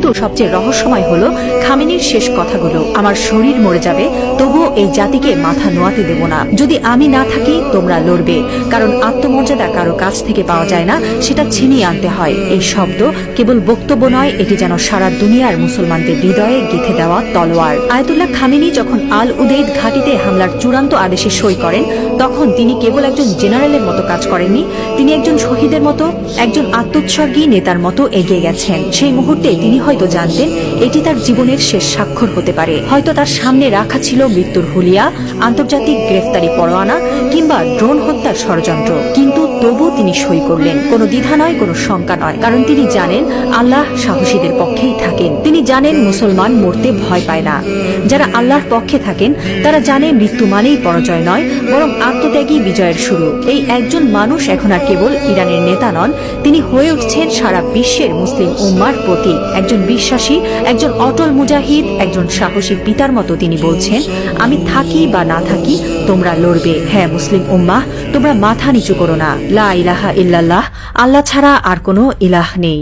কিন্তু সবচেয়ে রহস্যময় হলো খামেনির শেষ কথাগুলো, আমার শরীর মরে যাবে তবুও এই জাতিকে মাথা নোয়াতে দেব না। যদি আমি না থাকি তোমরা লড়বে, কারণ আত্মমর্যাদা কারো কাছ থেকে পাওয়া যায় না, সেটা ছিনিয়ে আনতে হয়। এই শব্দ কেবল বক্তব্য নয়, এটি যেন সারা দুনিয়ার মুসলমানদের হৃদয়ে গেঁথে দেওয়া তলোয়ার। আয়াতুল্লাহ খামেনি যখন আল উদেইদ ঘাঁটিতে হামলার চূড়ান্ত আদেশে সই করেন, তখন তিনি কেবল একজন জেনারেলের মতো কাজ করেননি, তিনি একজন শহীদের মতো, একজন আত্মোৎসর্গী নেতার মতো এগিয়ে গেছেন। সেই মুহূর্তে তিনি হয়তো জানতেন এটি তার জীবনের শেষ স্বাক্ষর হতে পারে। হয়তো তার সামনে রাখা ছিল মৃত্যুর হুলিয়া, আন্তর্জাতিক গ্রেফতারি পরোয়ানা কিংবা ড্রোন হত্যার ষড়যন্ত্র, কিন্তু তবু তিনি সই করলেন। কোনো দ্বিধা নয়, কোনো শঙ্কা নয়, কারণ তিনি জানেন আল্লাহ সাহসীদের পক্ষেই থাকেন। তিনি জানেন মুসলমান মরতে ভয় পায় না। যারা আল্লাহর পক্ষে থাকেন তারা জানে মৃত্যু মানেই পরাজয় নয়, বরং আত্মত্যাগী বিজয়ের শুরু। এই একজন মানুষ এখন আর কেবল ইরানের নেতা নন, তিনি হয়ে উঠছেন সারা বিশ্বের মুসলিম উম্মার প্রতীক। একজন বিশ্বাসী, একজন অটল মুজাহিদ, একজন সাহসী পিতার মতো তিনি বলছেন, আমি থাকি বা না থাকি তোমরা লড়বে। হ্যাঁ মুসলিম উম্মাহ, তোমরা মাথা নিচু করো না। লা ইলাহা ইল্লাল্লাহ, আল্লাহ ছাড়া আর কোনো ইলাহ নেই।